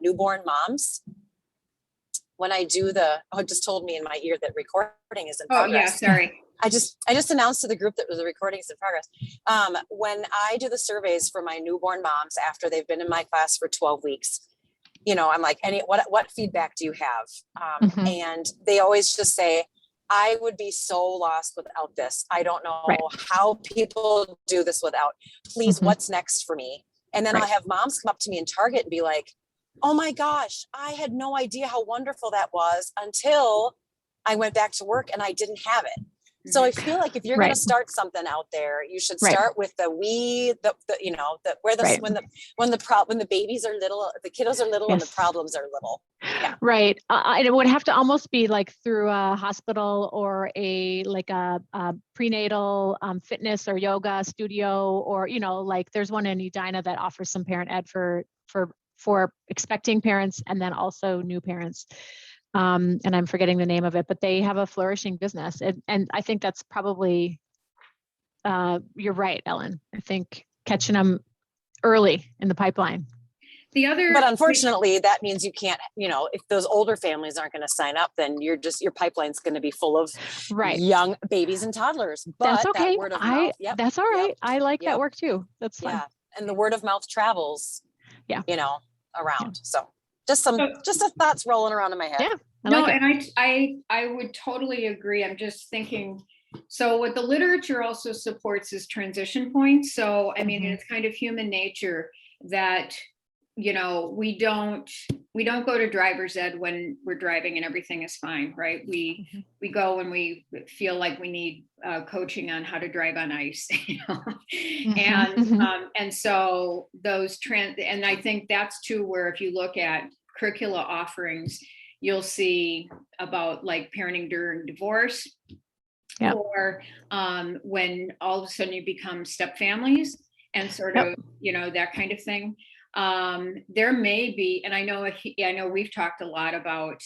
newborn moms. When I do it just told me in my ear that recording is in progress. Oh yeah, sorry. I just announced to the group that the recording is in progress. When I do the surveys for my newborn moms after they've been in my class for 12 weeks, I'm like, what feedback do you have? And they always just say, I would be so lost without this. I don't know how people do this without. Please, what's next for me? And then I'll have moms come up to me in Target and be like, oh my gosh, I had no idea how wonderful that was until I went back to work and I didn't have it. So I feel like if you're going to start something out there, you should start with when the babies are little, the kiddos are little, and the problems are little. Yeah. Right. It would have to almost be like through a hospital or a prenatal fitness or yoga studio, or, like there's one in Edina that offers some parent ed for expecting parents and then also new parents. And I'm forgetting the name of it, but they have a flourishing business. And I think that's probably, you're right, Ellen. I think catching them early in the pipeline. But unfortunately, that means you can't, if those older families aren't going to sign up, then your pipeline's going to be full of young babies and toddlers. But that's okay. That word of mouth, that's all right. I like that work too. That's fun. Yeah. And the word of mouth travels, around. So just some thoughts rolling around in my head. Yeah. I would totally agree. I'm just thinking, so what the literature also supports is transition points. So, I mean, it's kind of human nature that, we don't go to driver's ed when we're driving and everything is fine, right? We go when we feel like we need coaching on how to drive on ice, and so and I think that's too where if you look at curricula offerings, you'll see about like parenting during divorce, or when all of a sudden you become step families and sort of, that kind of thing. There may be, and I know we've talked a lot about,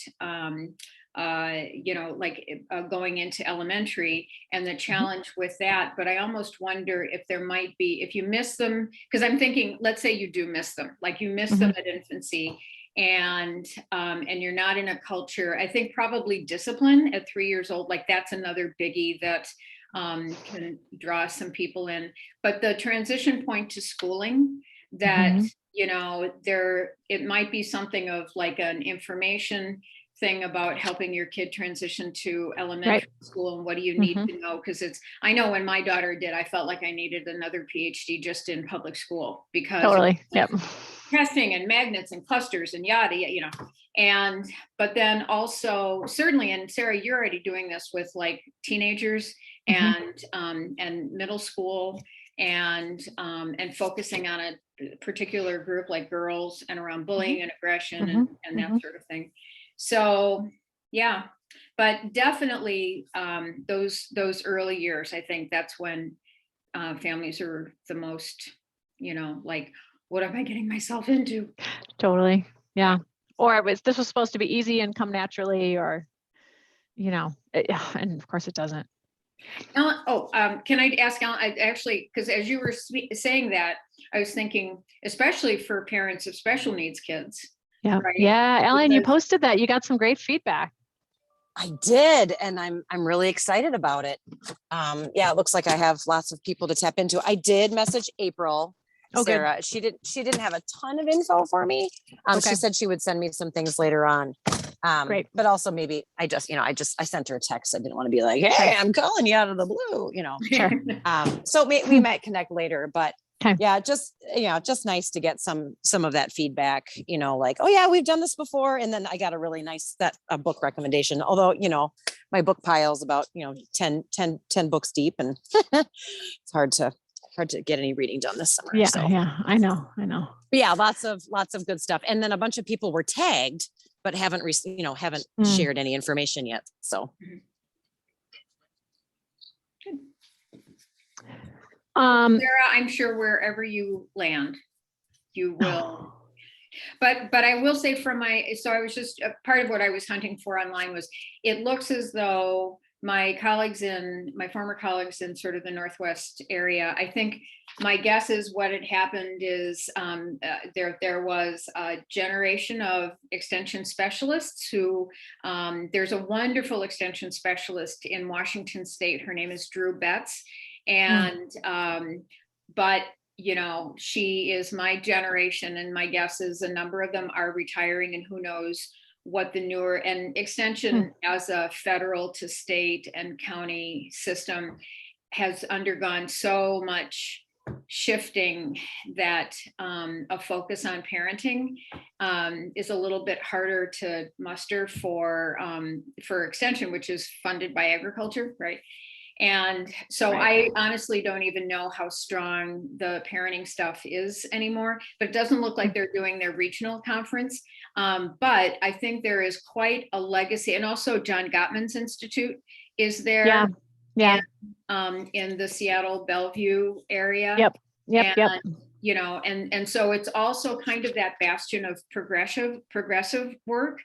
going into elementary and the challenge with that, but I almost wonder if there might be, if you miss them, because I'm thinking, let's say you do miss them, like you miss them at infancy, and you're not in a culture, I think probably discipline at 3 years old, like that's another biggie that can draw some people in. But the transition point to schooling, that it might be something of like an information thing about helping your kid transition to elementary school, and what do you need to know? Because I know when my daughter did, I felt like I needed another PhD just in public school, because testing and magnets and clusters and yada, but then also certainly, and Sarah, you're already doing this with like teenagers and middle school, and focusing on a particular group like girls, and around bullying and aggression and that sort of thing. So but definitely those early years, I think that's when families are the most, like, what am I getting myself into? Totally. Yeah. Or this was supposed to be easy and come naturally, or, and of course it doesn't. Can I ask Ellen, actually, because as you were saying that, I was thinking, especially for parents of special needs kids. Yeah. Right? Yeah. Ellen, you posted that. You got some great feedback. I did. And I'm really excited about it. It looks like I have lots of people to tap into. I did message April. Sarah, she didn't have a ton of info for me. She said she would send me some things later on. Great. But also maybe I sent her a text. I didn't want to be like, hey, I'm calling you out of the blue, Sure. So we might connect later, but just nice to get some of that feedback, like, oh yeah, we've done this before. And then I got a really nice book recommendation, although, my book pile's about, 10 books deep, and it's hard to get any reading done this summer. Yeah, I know. But yeah, lots of good stuff. And then a bunch of people were tagged, but haven't shared any information yet. So. Sarah, I'm sure wherever you land, you will. But I will say I was just, part of what I was hunting for online was, it looks as though my former colleagues in sort of the Northwest area, I think My guess is what had happened is there was a generation of extension specialists who there's a wonderful extension specialist in Washington State. Her name is Drew Betts, and but you know, she is my generation, and my guess is a number of them are retiring, and who knows what the newer and extension as a federal to state and county system has undergone so much shifting that a focus on parenting is a little bit harder to muster for extension, which is funded by agriculture, right? And so I honestly don't even know how strong the parenting stuff is anymore, but it doesn't look like they're doing their regional conference. But I think there is quite a legacy, and also John Gottman's Institute is there. Yeah. In the Seattle Bellevue area. Yep. You know, and so it's also kind of that bastion of progressive work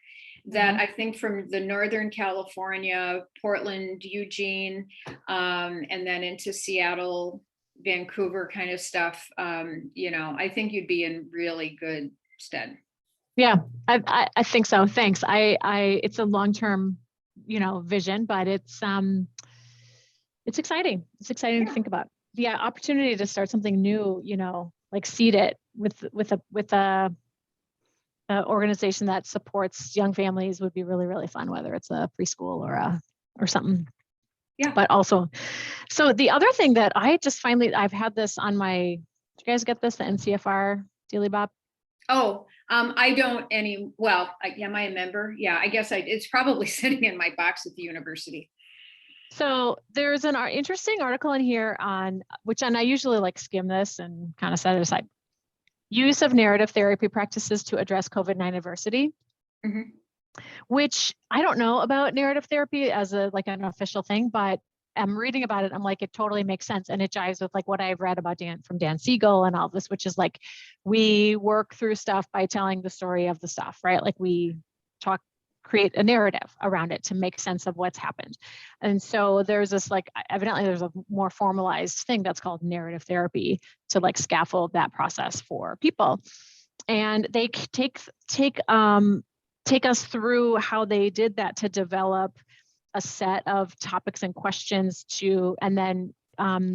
that I think from the Northern California, Portland, Eugene, and then into Seattle, Vancouver kind of stuff, you know, I think you'd be in really good stead. Yeah, I think so. Thanks. It's a long-term, you know, vision, but it's exciting. It's exciting to think about. The opportunity to start something new, you know, like seed it with a organization that supports young families would be really, really fun, whether it's a preschool or something. Yeah. But also, so the other thing that I've had this on my, did you guys get this, the NCFR Daily Bop? Oh, I don't am I a member? Yeah, I guess it's probably sitting in my box at the university. So there's an interesting article in here on and I usually like skim this and kind of set it aside. Use of narrative therapy practices to address COVID-19 adversity, which I don't know about narrative therapy as an official thing, but I'm reading about it. I'm like, it totally makes sense. And it jives with like what I've read about from Dan Siegel and all this, which is like, we work through stuff by telling the story of the stuff, right? Like we create a narrative around it to make sense of what's happened. And so there's this evidently there's a more formalized thing that's called narrative therapy to like scaffold that process for people. And they take us through how they did that to develop a set of topics and questions and then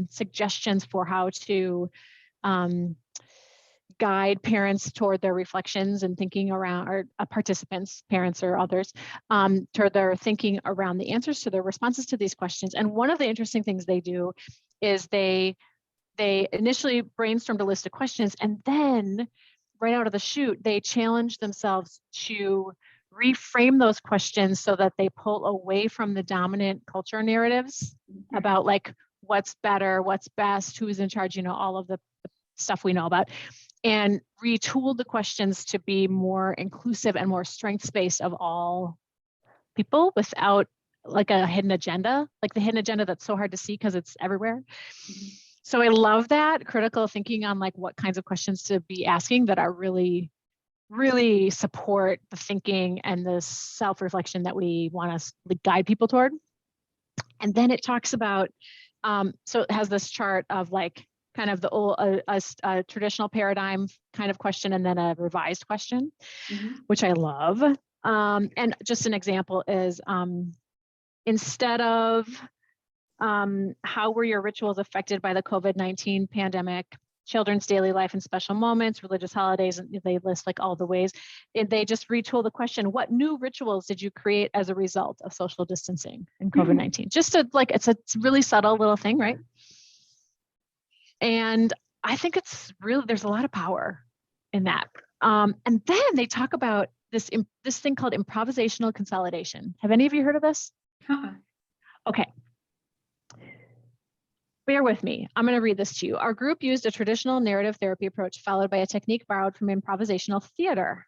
suggestions for how to guide parents toward their reflections and thinking around, or participants, parents or others, toward their thinking around the answers to their responses to these questions. And one of the interesting things they do is they initially brainstormed a list of questions, and then right out of the chute, they challenge themselves to reframe those questions so that they pull away from the dominant culture narratives about like what's better, what's best, who's in charge, you know, all of the stuff we know about, and retool the questions to be more inclusive and more strengths-based of all people without like a hidden agenda, like the hidden agenda that's so hard to see because it's everywhere. So I love that critical thinking on like what kinds of questions to be asking that are really, really support the thinking and the self-reflection that we want to guide people toward. And then it talks about, so it has this chart of like kind of the old, a traditional paradigm kind of question, and then a revised question, which I love. And just an example is, instead of how were your rituals affected by the COVID-19 pandemic, children's daily life and special moments, religious holidays, and they list like all the ways. And they just retool the question, what new rituals did you create as a result of social distancing and COVID-19? Just to like, it's a really subtle little thing, right? And I think it's really, there's a lot of power in that. And then they talk about this thing called improvisational consolidation. Have any of you heard of this? Okay. Bear with me. I'm going to read this to you. Our group used a traditional narrative therapy approach followed by a technique borrowed from improvisational theater.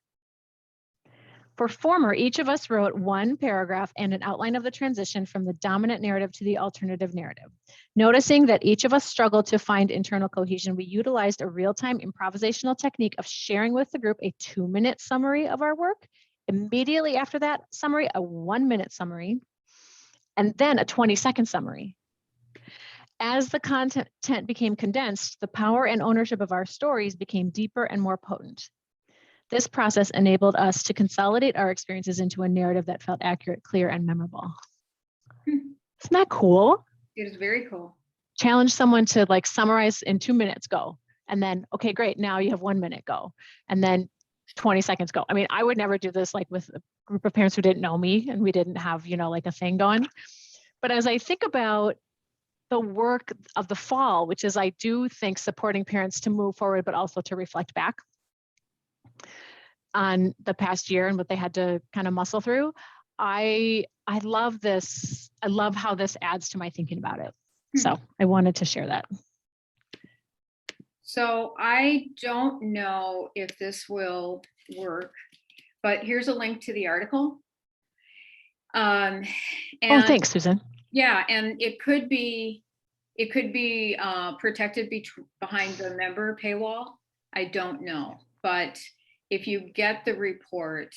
For former, each of us wrote one paragraph and an outline of the transition from the dominant narrative to the alternative narrative. Noticing that each of us struggled to find internal cohesion, we utilized a real-time improvisational technique of sharing with the group a 2-minute summary of our work. Immediately after that summary, a 1-minute summary, and then a 20-second summary. As the content became condensed, the power and ownership of our stories became deeper and more potent. This process enabled us to consolidate our experiences into a narrative that felt accurate, clear, and memorable. Isn't that cool? It is very cool. Challenge someone to like summarize in 2 minutes, go. And then, okay, great. Now you have 1 minute, go. And then 20 seconds, go. I mean, I would never do this like with a group of parents who didn't know me and we didn't have, like a thing going. But as I think about the work of the fall, which is I do think supporting parents to move forward, but also to reflect back on the past year and what they had to kind of muscle through. I love this. I love how this adds to my thinking about it. So I wanted to share that. So I don't know if this will work, but here's a link to the article. Oh, thanks, Susan. Yeah, and it could be protected behind the member paywall. I don't know, but if you get the report,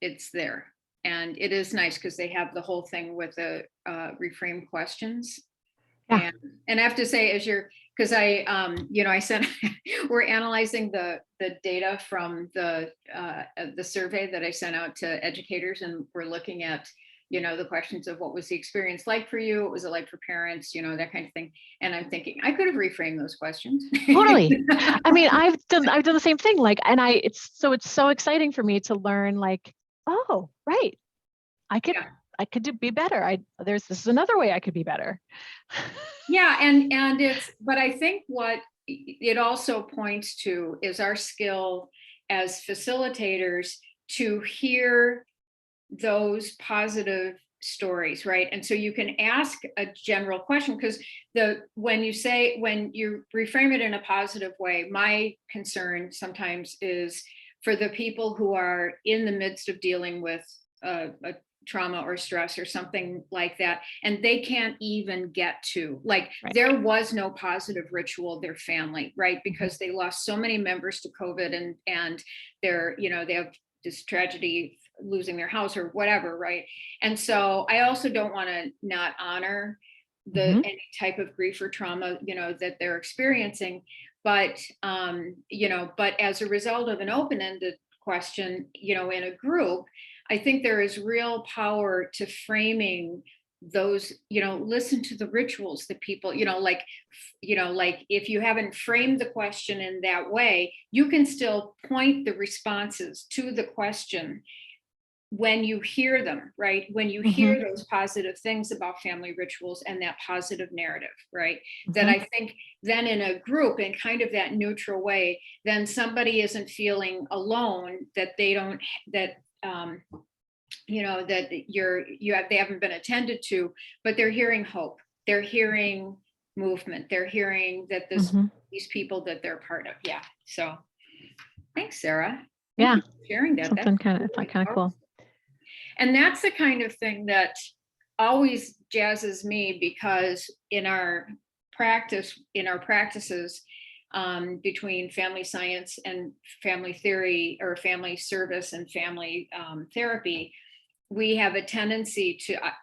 it's there, and it is nice because they have the whole thing with the reframe questions. Yeah. And I have to say, because I sent, we're analyzing the data from the survey that I sent out to educators, and we're looking at the questions of what was the experience like for you, what was it like for parents, that kind of thing. And I'm thinking I could have reframed those questions. Totally. I mean, I've done the same thing. Like, and it's so exciting for me to learn. Like, oh, right, I could be better. This is another way I could be better. Yeah, and but I think what it also points to is our skill as facilitators to hear those positive stories, right? And so you can ask a general question, because when you reframe it in a positive way, my concern sometimes is for the people who are in the midst of dealing with a trauma or stress or something like that, and they can't even get to, like, right. There was no positive ritual, their family, right? Because they lost so many members to COVID, and they're, they have this tragedy, losing their house or whatever, right? And so I also don't want to not honor any type of grief or trauma, that they're experiencing, but but as a result of an open-ended question, in a group, I think there is real power to framing those, listen to the rituals that people, like if you haven't framed the question in that way, you can still point the responses to the question when you hear them, right? When you hear those positive things about family rituals and that positive narrative, right? That I think then in a group, in kind of that neutral way, then somebody isn't feeling alone, that they don't, that, that they haven't been attended to, but they're hearing hope. They're hearing movement. They're hearing that these people that they're part of. Yeah. So thanks, Sarah. Yeah. Thank you for sharing that. Something kind of cool. And that's the kind of thing that always jazzes me, because in our practices, between family science and family theory, or family service and family therapy, we have a tendency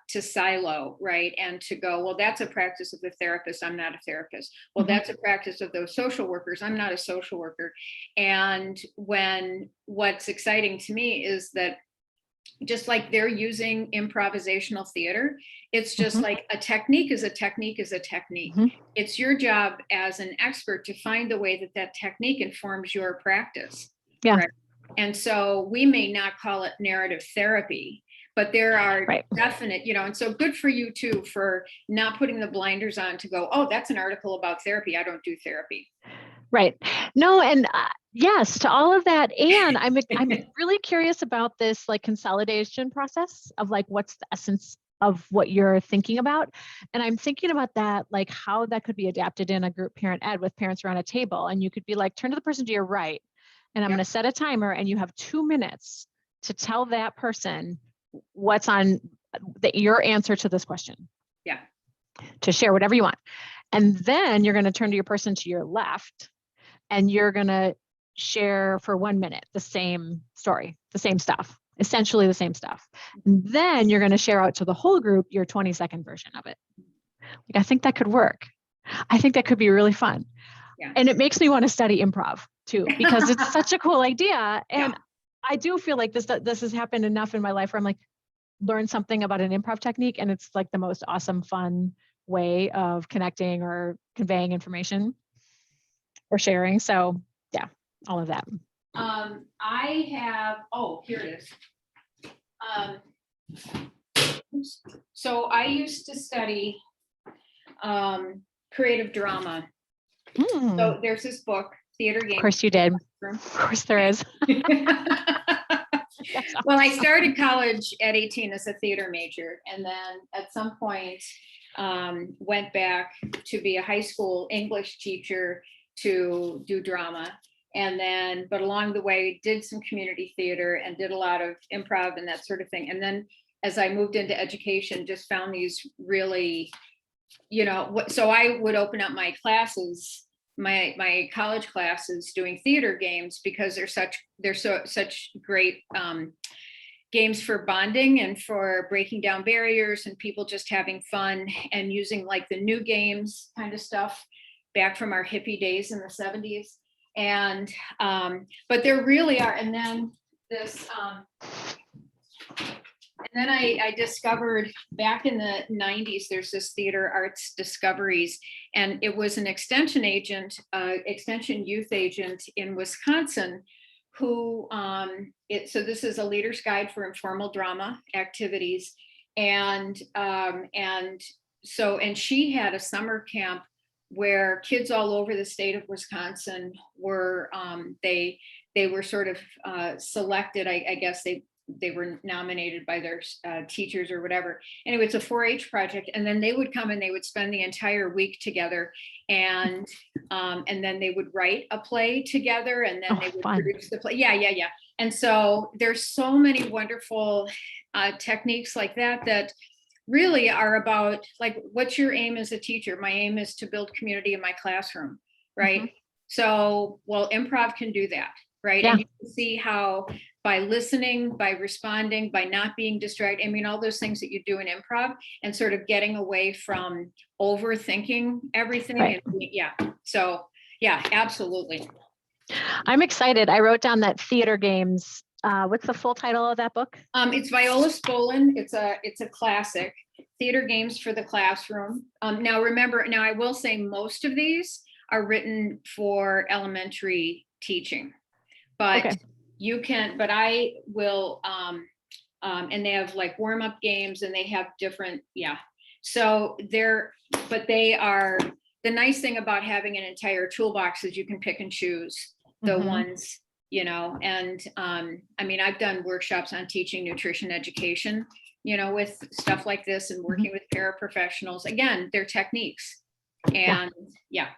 to silo, right? And to go, well, that's a practice of the therapist, I'm not a therapist. Well, that's a practice of those social workers, I'm not a social worker. And what's exciting to me is that just like they're using improvisational theater, it's just like a technique is a technique is a technique. It's your job as an expert to find the way that technique informs your practice. Yeah. Right? And so we may not call it narrative therapy, but there are definite, and so good for you too, for not putting the blinders on to go, oh, that's an article about therapy, I don't do therapy. Right. No, and yes, to all of that. And I'm really curious about this like consolidation process of like, what's the essence of what you're thinking about. And I'm thinking about that, like how that could be adapted in a group parent ed with parents around a table. And you could be like, turn to the person to your right, and I'm going to set a timer, and you have 2 minutes to tell that person what's on your answer to this question. Yeah. To share whatever you want. And then you're going to turn to your person to your left, and you're going to share for 1 minute the same story, the same stuff, essentially the same stuff. And then you're going to share out to the whole group your 20-second version of it. Like, I think that could work. I think that could be really fun. Yeah. And it makes me want to study improv too, because it's such a cool idea. And Yeah. I do feel like this has happened enough in my life where I'm like, learn something about an improv technique, and it's like the most awesome, fun way of connecting or conveying information or sharing. So yeah, all of that. I have, oh, here it is. So I used to study creative drama. So there's this book, Theater Games. Of course you did. Of course there is. Well, I started college at 18 as a theater major, and then at some point went back to be a high school English teacher to do drama. And then, but along the way, did some community theater and did a lot of improv and that sort of thing. And then as I moved into education, just found these really, so I would open up my classes, my college classes, doing theater games, because they're such great games for bonding and for breaking down barriers and people just having fun and using like the new games kind of stuff back from our hippie days in the 70s. And but there really are. And then this and then I discovered back in the 90s, there's this Theater Arts Discoveries, and it was an extension agent, extension youth agent in Wisconsin, who, so this is a leader's guide for informal drama activities. And she had a summer camp where kids all over the state of Wisconsin were, they were sort of selected, I guess they were nominated by their teachers or whatever. Anyway, it's a 4-H project. And then they would come and they would spend the entire week together, and then they would write a play together, and then they would produce the play. Yeah. And so there's so many wonderful techniques like that really are about, like, what's your aim as a teacher? My aim is to build community in my classroom, right? Mm-hmm. So, well, improv can do that, right? Yeah. And you can see how by listening, by responding, by not being distracted, I mean, all those things that you do in improv, and sort of getting away from overthinking everything. Right. And yeah. So yeah, absolutely. I'm excited. I wrote down that Theater Games. What's the full title of that book? It's Viola Spolin. It's a classic, Theater Games for the Classroom. Now remember, I will say most of these are written for elementary teaching, but okay. You can, but I will, and they have like warm-up games, and they have different, yeah. So they are, the nice thing about having an entire toolbox is you can pick and choose the mm-hmm. ones, and I mean, I've done workshops on teaching nutrition education, with stuff like this, and working mm-hmm. with paraprofessionals. Again, they're techniques, and yeah.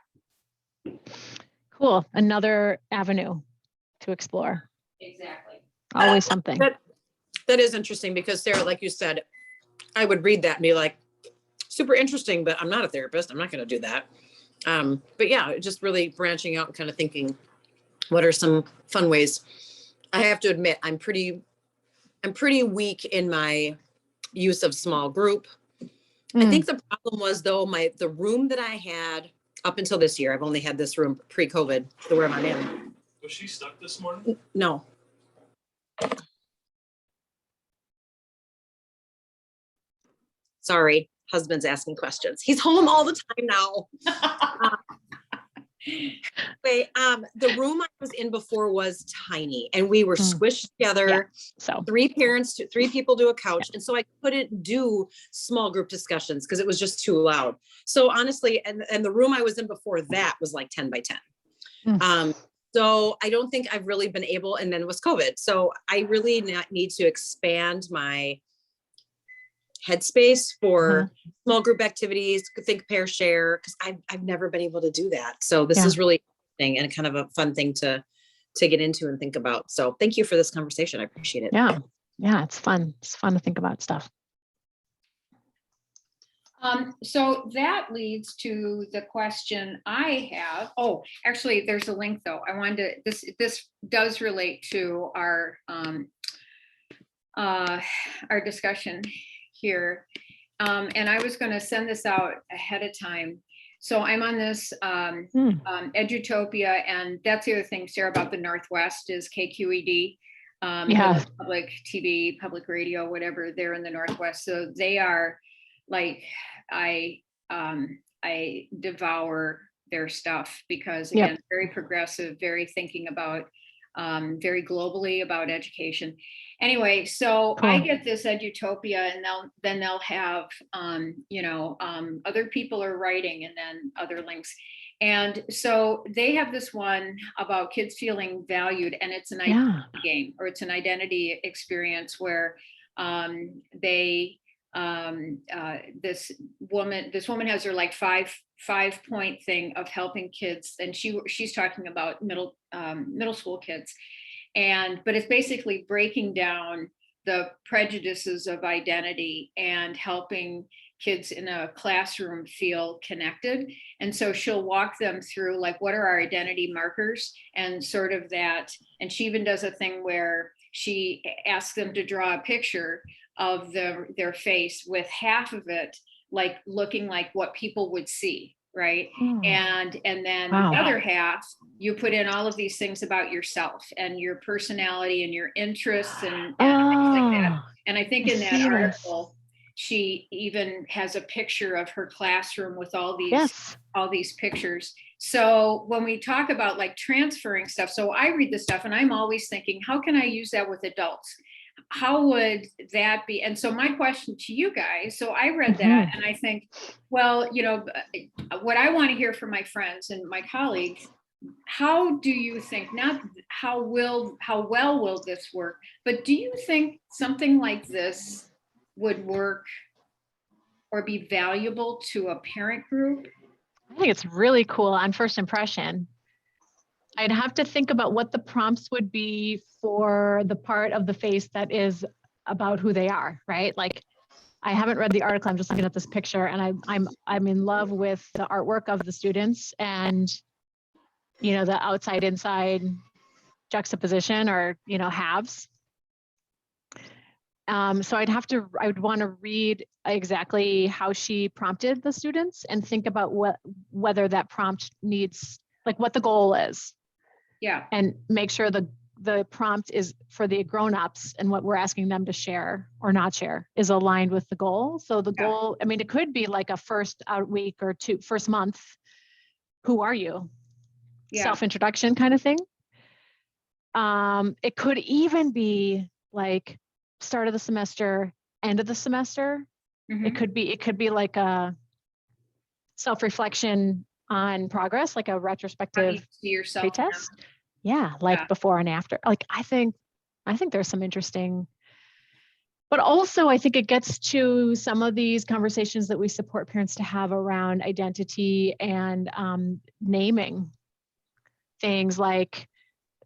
Cool. Another avenue to explore. Exactly. Always something. That is interesting, because Sarah, like you said, I would read that and be like, super interesting, but I'm not a therapist. I'm not going to do that. But yeah, just really branching out and kind of thinking, what are some fun ways? I have to admit, I'm pretty weak in my use of small group. I think the problem was, though, the room that I had up until this year, I've only had this room pre-COVID, the room I'm in. Was she stuck this morning? No. Sorry, husband's asking questions. He's home all the time now. Wait, the room I was in before was tiny, and we were squished together. Yeah. So 3 people to a couch. Yeah. And so I couldn't do small group discussions because it was just too loud. So honestly, and the room I was in before that was like 10 by 10. So I don't think I've really been able, and then it was COVID. So I really need to expand my headspace for small group activities, think, pair, share, because I've never been able to do that. So this is really interesting and kind of a fun thing to get into and think about. So thank you for this conversation. I appreciate it. Yeah. Yeah. It's fun. It's fun to think about stuff. So that leads to the question I have. Oh, actually, there's a link though. I wanted to, this does relate to our discussion here. And I was going to send this out ahead of time. So I'm on this Edutopia, and that's the other thing, Sarah, about the Northwest is KQED, Yeah. public TV, public radio, whatever. They're in the Northwest, so they are like I devour their stuff because again, very progressive, very thinking about very globally about education. Anyway, so Cool. I get this Edutopia, and they'll have other people are writing, and then other links. And so they have this one about kids feeling valued, and it's an identity game, or it's an identity experience where this woman has her like five-point thing of helping kids, and she's talking about middle school kids, but it's basically breaking down the prejudices of identity and helping kids in a classroom feel connected. And so she'll walk them through like, what are our identity markers, and sort of that. And she even does a thing where she asks them to draw a picture of their face with half of it like looking like what people would see, right? And then the other half, you put in all of these things about yourself and your personality and your interests and things like that. And I think in that article, she even has a picture of her classroom with all these pictures. So when we talk about like transferring stuff, so I read this stuff and I'm always thinking, how can I use that with adults? How would that be? And so my question to you guys, so I read that and I think, well, what I want to hear from my friends and my colleagues, how do you think, not how well will this work, but do you think something like this would work or be valuable to a parent group? I think it's really cool on first impression. I'd have to think about what the prompts would be for the part of the face that is about who they are, right? Like, I haven't read the article. I'm just looking at this picture, and I'm in love with the artwork of the students, and the outside inside juxtaposition, or halves. So I would want to read exactly how she prompted the students and think about whether that prompt needs, like, what the goal is. Yeah. And make sure the prompt is for the grown-ups, and what we're asking them to share or not share is aligned with the goal. So the goal, I mean, it could be like a first week or first month, who are you? Yeah. Self-introduction kind of thing. It could even be like start of the semester, end of the semester. It could be like a self-reflection on progress, like a retrospective pretest. Yeah, like before and after. Like, I think there's some interesting, but also I think it gets to some of these conversations that we support parents to have around identity and naming things like,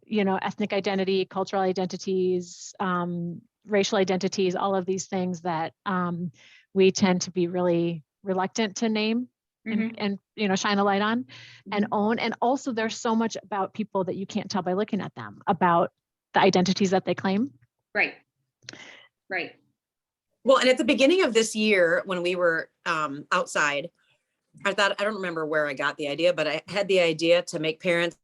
ethnic identity, cultural identities, racial identities, all of these things that we tend to be really reluctant to name and shine a light on and own. And also there's so much about people that you can't tell by looking at them, about the identities that they claim. Right. Well, and at the beginning of this year, when we were outside, I don't remember where I got the idea, but I had the idea to make parents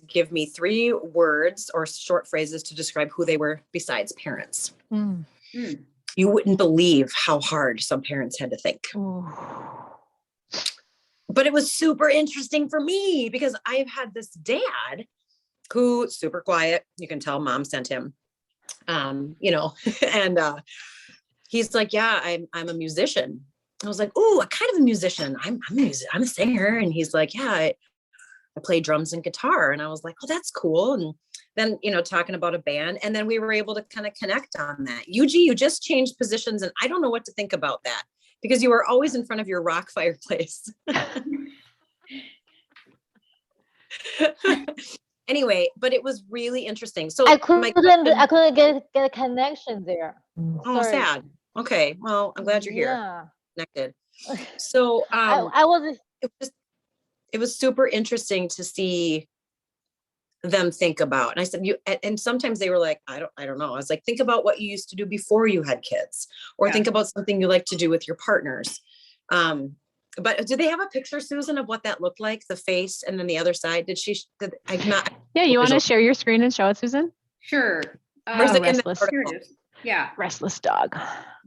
give me 3 words or short phrases to describe who they were besides parents. You wouldn't believe how hard some parents had to think. But it was super interesting for me because I've had this dad who's super quiet. You can tell mom sent him, and he's like, yeah, I'm a musician. I was like, ooh, what kind of a musician? I'm a singer. And he's like, yeah, I play drums and guitar. And I was like, oh, that's cool. And then, talking about a band. And then we were able to kind of connect on that. Yuji, you just changed positions. And I don't know what to think about that because you were always in front of your rock fireplace. Anyway, but it was really interesting. So I couldn't get a connection there. Oh, sorry. Sad. Okay. Well, I'm glad you're here. Connected. So I was it was super interesting to see them think about. And I said, and sometimes they were like, I don't know. I was like, think about what you used to do before you had kids, or think about something you like to do with your partners. But did they have a picture, Susan, of what that looked like? The face and then the other side? I'm not. Yeah, you want to share your screen and show it, Susan? Sure. Where's it in the Restless. Here it is. Yeah, Restless dog.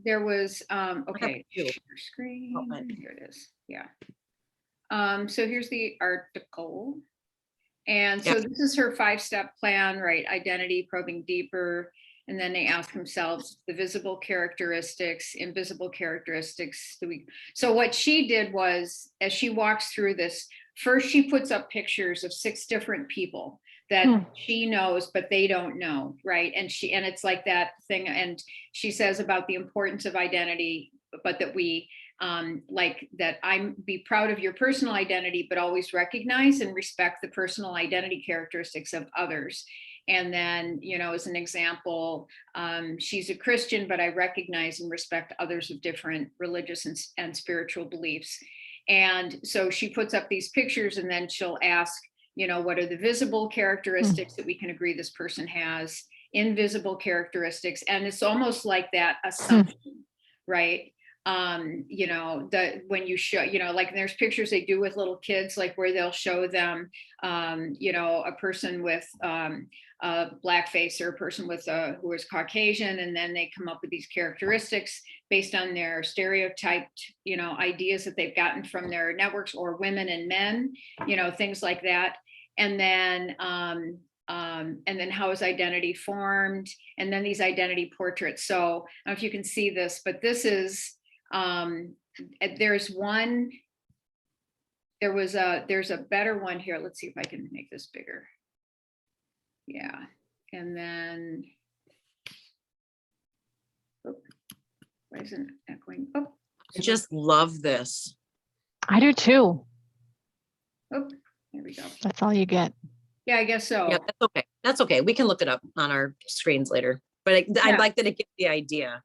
there was, okay, you. share screen, Oh, mine. here it is, yeah. So here's the article. And so this is her 5-step plan, right? Identity, probing deeper. And then they ask themselves the visible characteristics, invisible characteristics. So what she did was, as she walks through this, first she puts up pictures of 6 different people that she knows, but they don't know, right? And it's like that thing. And she says about the importance of identity, but that we, like that be proud of your personal identity, but always recognize and respect the personal identity characteristics of others. And then, as an example, she's a Christian, but I recognize and respect others of different religious and spiritual beliefs. And so she puts up these pictures, and then she'll ask, what are the visible characteristics that we can agree this person has, invisible characteristics. And it's almost like that assumption, right? When you show, like there's pictures they do with little kids, like where they'll show them, a person with a black face, or a person with who is Caucasian, and then they come up with these characteristics based on their stereotyped, ideas that they've gotten from their networks, or women and men, things like that. And then how is identity formed? And then these identity portraits. So I don't know if you can see this, but this is, there's a better one here. Let's see if I can make this bigger. Yeah. And then, why isn't it echoing? Oh, I just love this. I do too. oh, there we go. That's all you get. Yeah, I guess so. Yeah, that's okay. That's okay. We can look it up on our screens later. But I like that it gives the idea.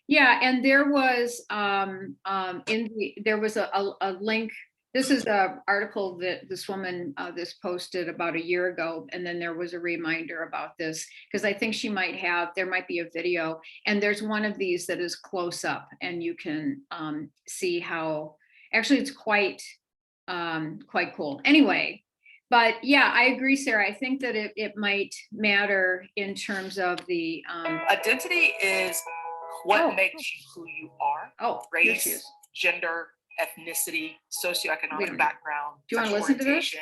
Yeah, and there was there was a link. This is an article that this woman this posted about a year ago, and then there was a reminder about this, because I think there might be a video, and there's one of these that is close up, and you can see how actually it's quite cool. Anyway, but yeah, I agree, Sarah. I think that it might matter in terms of the identity is what makes you who you are. Oh, race, gender, ethnicity, socioeconomic background, do you want to listen to this?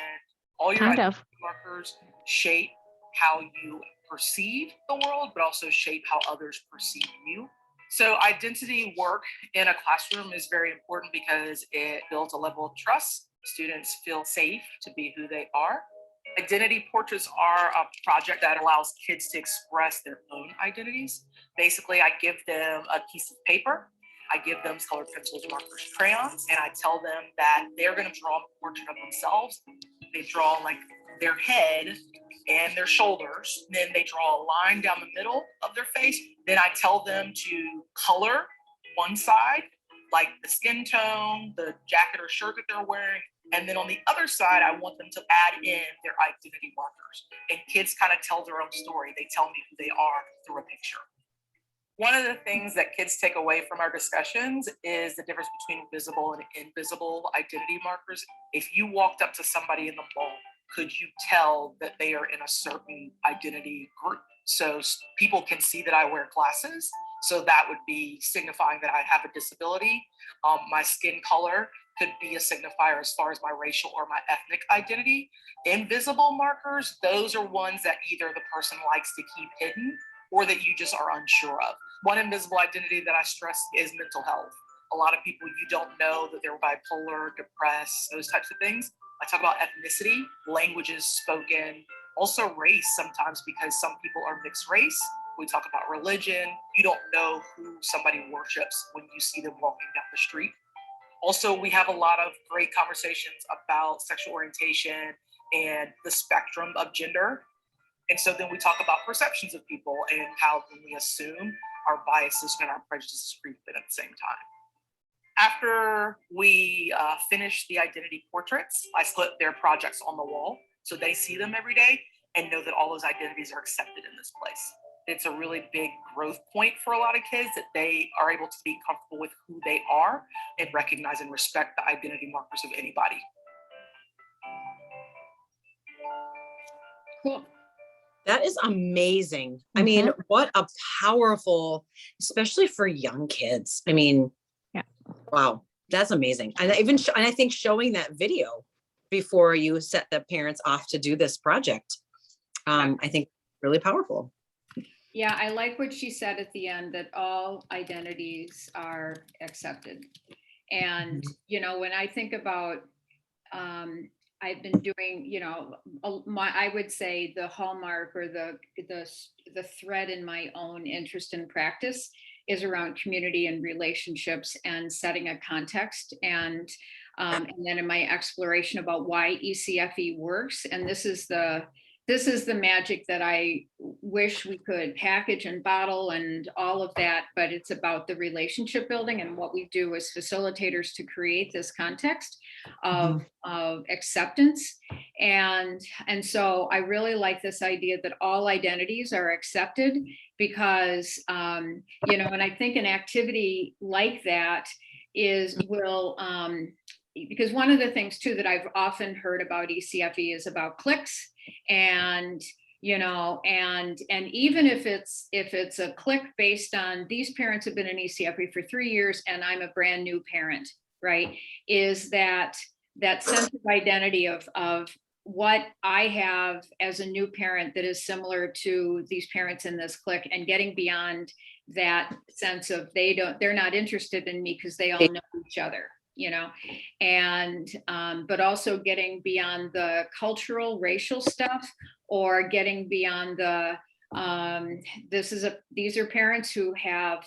All your Kind identity markers shape how you perceive the world, but also shape how others perceive you. So identity work in a classroom is very important because it builds a level of trust. Students feel safe to be who they are. Identity portraits are a project that allows kids to express their own identities. Basically, I give them a piece of paper, I give them colored pencils, markers, crayons, and I tell them that they're going to draw a portrait of themselves. They draw like their head and their shoulders. Then they draw a line down the middle of their face. Then I tell them to color one side, like the skin tone, the jacket or shirt that they're wearing. And then on the other side, I want them to add in their identity markers. And kids kind of tell their own story. They tell me who they are through a picture. One of the things that kids take away from our discussions is the difference between visible and invisible identity markers. If you walked up to somebody in the mall, could you tell that they are in a certain identity group? So people can see that I wear glasses. So that would be signifying that I have a disability. My skin color could be a signifier as far as my racial or my ethnic identity. Invisible markers, those are ones that either the person likes to keep hidden or that you just are unsure of. One invisible identity that I stress is mental health. A lot of people, you don't know that they're bipolar, depressed, those types of things. I talk about ethnicity, languages spoken, also race sometimes, because some people are mixed race. We talk about religion. You don't know who somebody worships when you see them walking down the street. Also, we have a lot of great conversations about sexual orientation and the spectrum of gender. And so then we talk about perceptions of people and how when we assume our biases and our prejudices creep in at the same time. After we finish the identity portraits, I put their projects on the wall so they see them every day. and know that all those identities are accepted in this place. It's a really big growth point for a lot of kids that they are able to be comfortable with who they are and recognize and respect the identity markers of anybody. Cool. That is amazing. I mean, what a powerful, especially for young kids. I mean, Yeah. Wow, that's amazing. And even, and I think showing that video before you set the parents off to do this project, I think really powerful. Yeah, I like what she said at the end, that all identities are accepted. And, you know, when I think about, I've been doing, you know, I would say the hallmark or the thread in my own interest in practice is around community and relationships and setting a context. And then in my exploration about why ECFE works, and this is the magic that I wish we could package and bottle and all of that, but it's about the relationship building and what we do as facilitators to create this context of acceptance. And so I really like this idea that all identities are accepted, because, you know, and I think an activity like that because one of the things too that I've often heard about ECFE is about cliques, and you know, and even if it's a clique based on these parents have been in ECFE for 3 years and I'm a brand new parent, right? Is that sense of identity of what I have as a new parent that is similar to these parents in this clique, and getting beyond that sense of they're not interested in me because they all know each other, you know, and but also getting beyond the cultural racial stuff, or getting beyond the these are parents who have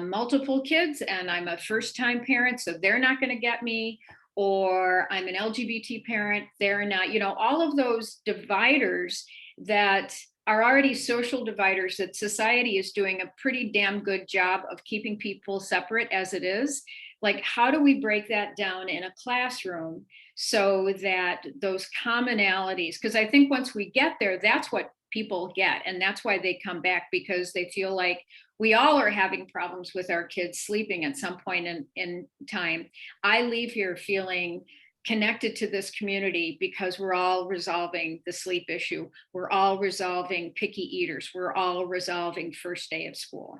multiple kids and I'm a first-time parent, so they're not going to get me, or I'm an LGBT parent, they're not, you know, all of those dividers that are already social dividers that society is doing a pretty damn good job of keeping people separate as it is. Like, how do we break that down in a classroom so that those commonalities, because I think once we get there, that's what people get. And that's why they come back, because they feel like we all are having problems with our kids sleeping at some point in time. I leave here feeling connected to this community because we're all resolving the sleep issue. We're all resolving picky eaters. We're all resolving first day of school.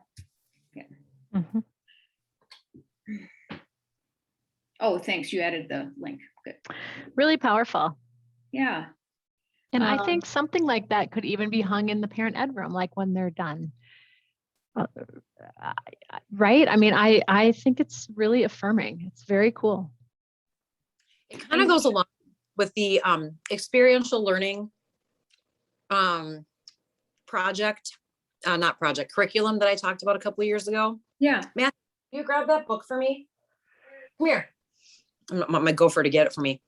Yeah. Mhm. Oh, thanks. You added the link. Good. Really powerful. Yeah. And I think something like that could even be hung in the parent ed room, like when they're done. Right? I mean, I think it's really affirming. It's very cool. It kind of goes along with the experiential learning curriculum that I talked about a couple of years ago. Yeah. Matt, can you grab that book for me? Come here. I want my gopher to get it for me.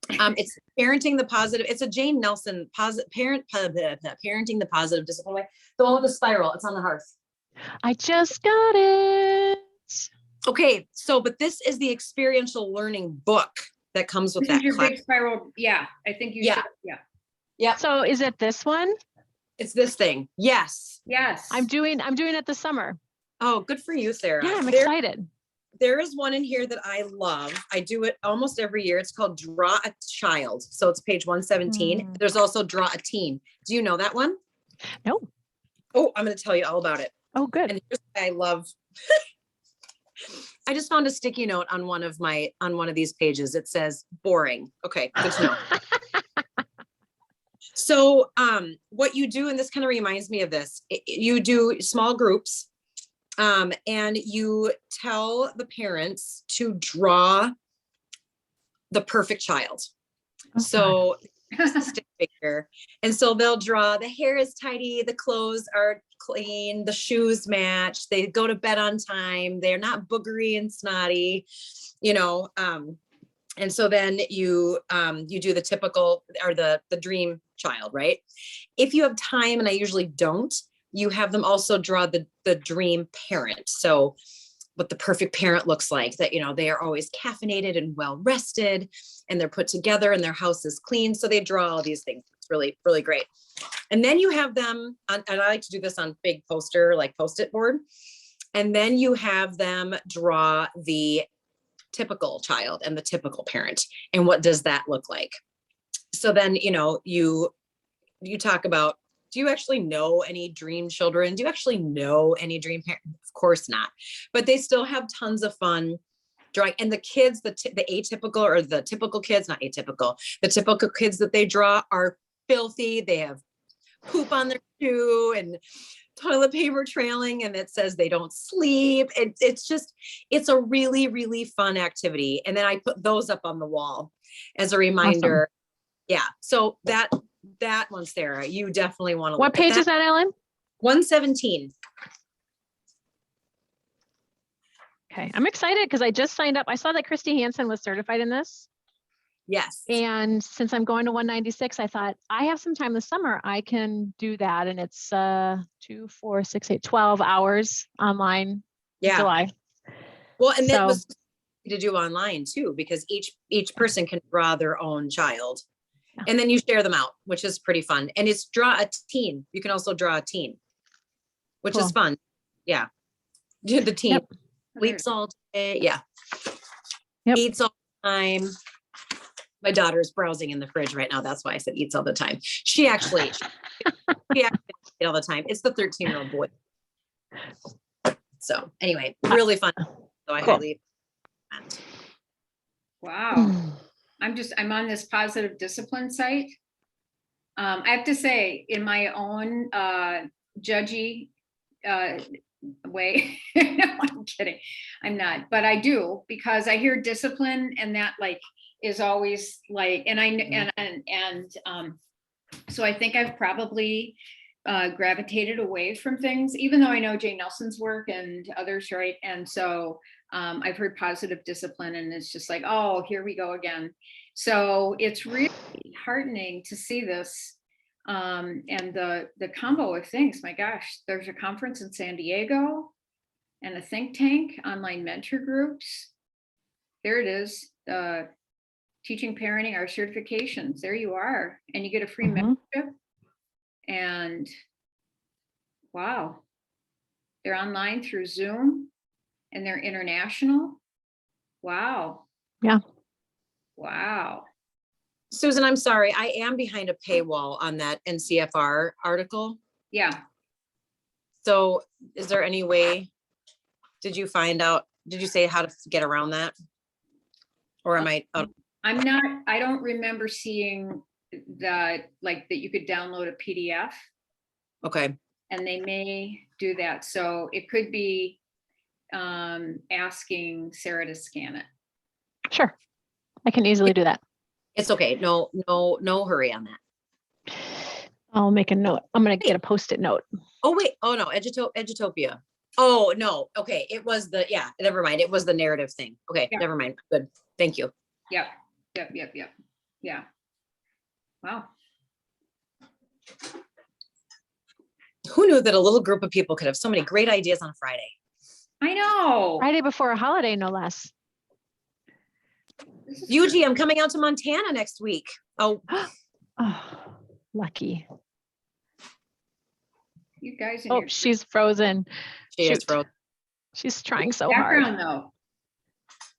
It's Parenting the Positive. It's a Jane Nelson Parenting the Positive Discipline Way. The one with the spiral. It's on the hearth. I just got it. Okay, so but this is the experiential learning book that comes with This is that your class. big spiral. Yeah, I think you should. Yeah. Yeah. So is it this one? It's this thing. Yes. Yes. I'm doing it this summer. Oh, good for you, Sarah. Yeah, I'm excited. There is one in here that I love. I do it almost every year. It's called Draw a Child. So it's page 117. There's also Draw a Teen. Do you know that one? No. Oh, I'm going to tell you all about it. Oh, good. And here's what I love. I just found a sticky note on one of these pages. It says boring. Okay, good to know. So what you do, and this kind of reminds me of this, you do small groups and you tell the parents to draw the perfect child. Okay. So stick figure. And so they'll draw, the hair is tidy, the clothes are clean, the shoes match, they go to bed on time, they're not boogery and snotty, you know. And so then you do the typical or the dream child, right? If you have time, and I usually don't, you have them also draw the dream parent. So what the perfect parent looks like, that, you know, they are always caffeinated and well rested, and they're put together and their house is clean. So they draw all these things. It's really, really great. And then you have them on, and I like to do this on big poster, like Post-it board. And then you have them draw the typical child and the typical parent. And what does that look like? So then, you talk about, do you actually know any dream children? Do you actually know any dream parents? Of course not. But they still have tons of fun drawing. And the kids, the atypical or the typical kids, not atypical, the typical kids that they draw are filthy. They have poop on their shoe and toilet paper trailing, and it says they don't sleep. It's a really, really fun activity. And then I put those up on the wall as a reminder. Awesome. Yeah. So that one, Sarah, you definitely want to. What page is that, Ellen? 117. Okay. I'm excited because I just signed up. I saw that Christy Hansen was certified in this. Yes. And since I'm going to 196, I thought I have some time this summer. I can do that. And it's 2, 4, 6, 8, 12 hours online. Yeah. In July. Well, and that was to do online too, because each person can draw their own child. And then you share them out, which is pretty fun. And it's draw a teen. You can also draw a teen, which is fun. Yeah. The teen sleeps all day. Yeah. Eats all the time. My daughter's browsing in the fridge right now. That's why I said eats all the time. She actually eats all the time. It's the 13-year-old boy. So anyway, really fun. So I highly recommend. Wow. I'm on this positive discipline site. I have to say, in my own judgy way, no, I'm kidding. I'm not, but I do, because I hear discipline, and that is always so I think I've probably gravitated away from things, even though I know Jane Nelson's work and others, right? And so I've heard positive discipline, and it's just like, oh, here we go again. So it's really heartening to see this, and the combo of things. My gosh, there's a conference in San Diego and a think tank, online mentor groups. There it is. Teaching parenting, our certifications. There you are, and you get a free membership. And wow, they're online through Zoom, and they're international. Wow. Yeah. Wow. Susan, I'm sorry. I am behind a paywall on that NCFR article. Yeah. So is there any way, did you say how to get around that? Or am I? I don't remember seeing that, that you could download a PDF. Okay. And they may do that. So it could be asking Sarah to scan it. Sure. I can easily do that. It's okay. No hurry on that. I'll make a note. I'm going to get a Post-it note. Oh, wait. Oh no. Edutopia. Oh no. Okay. It was never mind. It was the narrative thing. Okay. Yeah. Never mind. Good. Thank you. Yep. Yeah. Wow. Who knew that a little group of people could have so many great ideas on a Friday? I know. Friday before a holiday, no less. Yuji, I'm coming out to Montana next week. Oh, lucky. You guys. She's frozen. She is frozen. She's trying so hard. Though.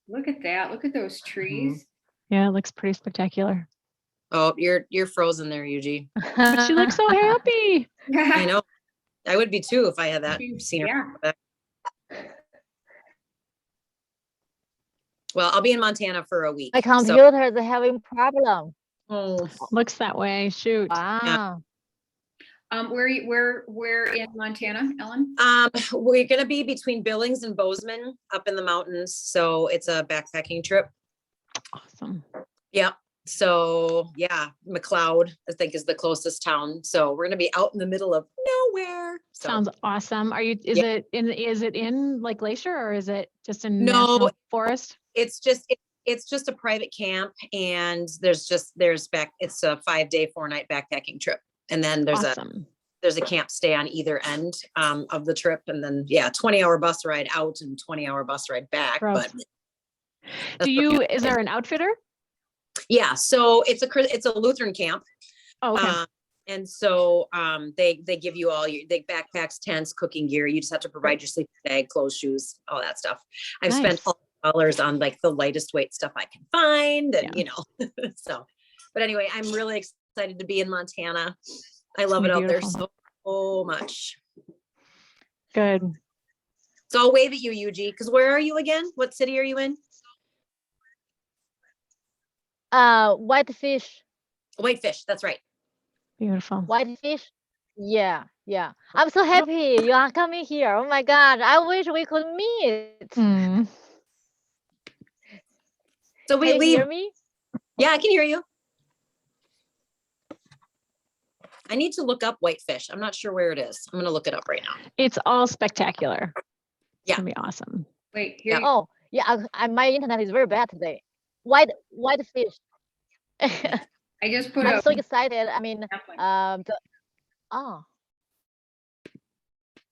Look at that. Look at those trees. Mm-hmm. Yeah, it looks pretty spectacular. Oh, you're frozen there, Yuji. But she looks so happy. I know. I would be too if I had that seen her. Yeah. Well, I'll be in Montana for a week. My computer is having problem. Oh, looks that way. Shoot. Wow. Yeah. Where in Montana, Ellen? We're gonna be between Billings and Bozeman, up in the mountains. So it's a backpacking trip. Awesome. Yeah. So yeah, McLeod, I think, is the closest town. So we're gonna be out in the middle of nowhere. So. Sounds awesome. Is it in like Glacier, or is it just in National Forest? It's just a private camp, and it's a 5-day, 4-night backpacking trip. And then there's a camp stay on either end of the trip. And then 20-hour bus ride out and 20-hour bus ride back. Gross. But is there an outfitter? Yeah. So it's a Lutheran camp. Oh, okay. And so they give you all your backpacks, tents, cooking gear. You just have to provide your sleeping bag, clothes, shoes, all that stuff. I've spent Nice. all dollars on like the lightest weight stuff I can find, and you know, so. But anyway, I'm really excited to be in Montana. I love it gonna out be there beautiful. so much. Good. So I'll wave at you, Yuji, because where are you again? What city are you in? Whitefish. Whitefish. That's right. Beautiful. Whitefish. Yeah, yeah. I'm so happy you are coming here. Oh my God. I wish we could meet. Hmm. So Can we you leave. hear me? Yeah, I can hear you. I need to look up Whitefish. I'm not sure where it is. I'm going to look it up right now. It's all spectacular. Yeah. It's gonna be awesome. Wait, here. Yeah. Oh, yeah. My internet is very bad today. Whitefish. I just put I'm up. so excited. I mean, You oh,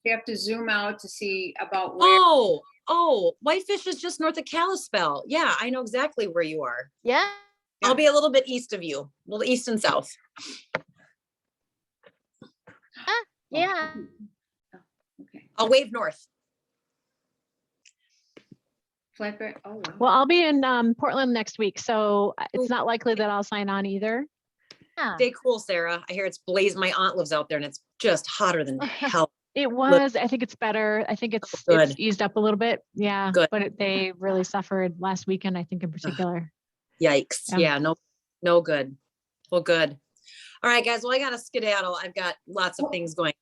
have to zoom out to see about where. Oh, Whitefish is just north of Kalispell. Yeah, I know exactly where you are. yeah. I'll be a little bit east of you, a little east and south. Yeah. Okay. I'll wave north. Flatbed. Oh, wow. Well, I'll be in Portland next week, so it's not likely that I'll sign on either. Yeah. Stay cool, Sarah. I hear it's blazing. My aunt lives out there and it's just hotter than hell. It was. I think it's better. I think it's Good. eased up a little bit. Yeah, Good. but they really suffered last weekend, I think in particular. Yikes. Yeah. Yeah, no good. Well, good. All right, guys. Well, I got to skedaddle. I've got lots of things going.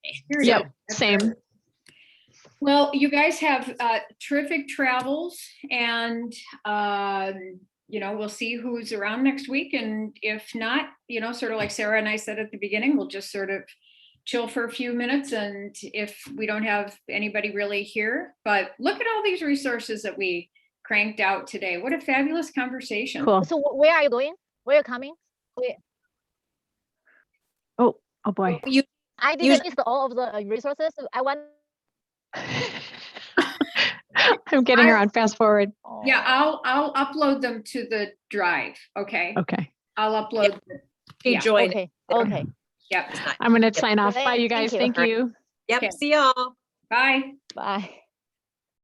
Here it Yep, is. That's same. right. Well, you guys have terrific travels, and we'll see who's around next week. And if not, sort of like Sarah and I said at the beginning, we'll just sort of chill for a few minutes. And if we don't have anybody really here, but look at all these resources that we cranked out today. What a fabulous conversation. Cool. So where are you going? Where are you coming? Oh boy. I didn't list all of the resources. I want. I'm getting her on fast forward. Yeah, I'll upload them to the drive. Okay. Okay. I'll upload. She Yeah. joined. Okay. Okay. Yep. I'm gonna sign off. Bye, you guys. Thank you. Thank you. Yep. Okay. See y'all. Bye. Bye.